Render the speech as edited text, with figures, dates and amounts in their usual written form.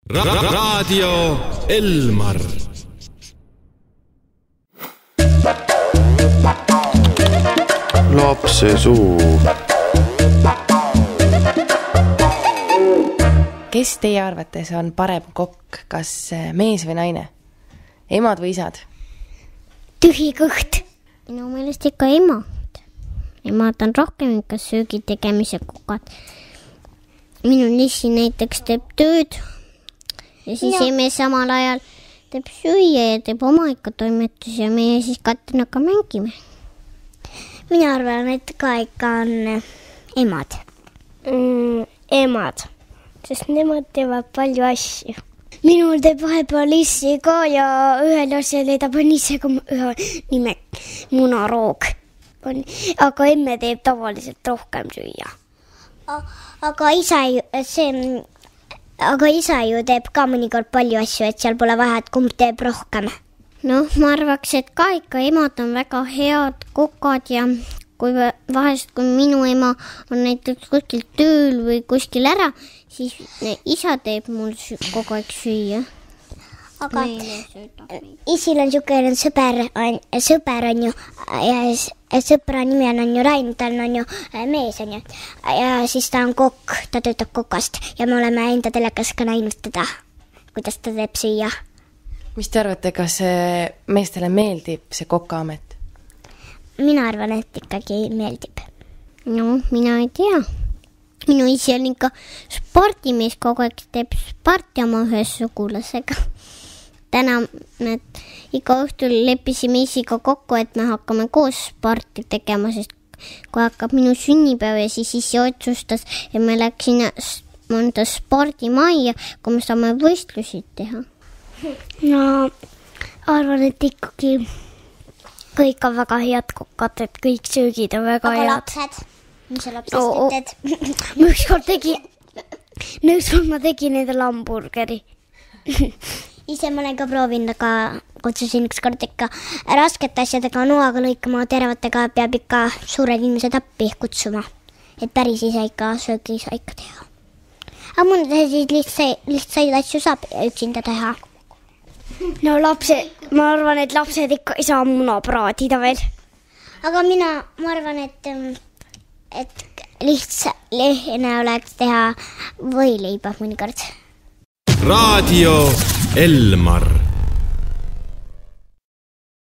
Raadio Elmar. Lapse suu. Kes teie arvates on parem kokk, kas mees või naine? Emad või isad? Tühi kõht. Minu meelest ikka emad. Emad on rohkem ikka söögi tegemise kokad. Minu nissi näiteks teeb tööd ja siis eme samal ajal teeb süüa ja teeb oma ikka toimetusi ja meie siis Katinaga mängime. Mina arvan, et ka ikka on emad. Emad, sest nemad teevad palju asju. Minul teeb vahepeal issi ka ja ühel asjal ta pani ise ka ühe nime munaroog. Aga emme teeb tavaliselt rohkem süüa. Aga isa ju teeb ka mõnikord palju asju, et seal pole vahe, et kumb teeb rohkem. Noh, ma arvaks, et ka ikka emad on väga head kokad ja kui minu ema on näiteks kuskil tööl või kuskil ära, siis isa teeb mul kogu aeg süüa. Aga isil on niisugune sõber on ju ja sõbra nimi on ju Rain, tal on ju mees on ju ja siis ta on kokk, ta töötab kokast ja me oleme enda telekas ka näinud teda, kuidas ta teeb süüa. Mis te arvate, kas meestele meeldib see kokaamet? Mina arvan, et ikkagi meeldib. No, mina ei tea. Minu isi on ikka spordimees, kogu aeg teeb sporti oma ühe sugulasega. Täna iga õhtul leppisime isiga kokku, et me hakkame koos sporti tegema, sest kui hakkab minu sünnipäev ja siis isi otsustas ja me läksime mõnda spordimajja, kui me saame võistlusi teha. No, arvan, et ikkagi kõik on väga head kokad, et kõik söögid on väga head. Aga lapsed? Mis sa lapsest ütled? Ükskord ma tegin endale hamburgeri. Ise ma olen ka proovinud, aga kutsusin ükskord ikka raskete asjadega noaga lõikama, teravatega peab ikka suured inimesed appi kutsuma. Et päris ise ikka söögi saa ikka teha. Aga mõned lihtsaid asju saab üksinda teha. No ma arvan, et lapsed ikka ei saa muna praadida veel. Aga ma arvan, et lihtne oleks teha võileiba mõnikord. Raadio Elmar.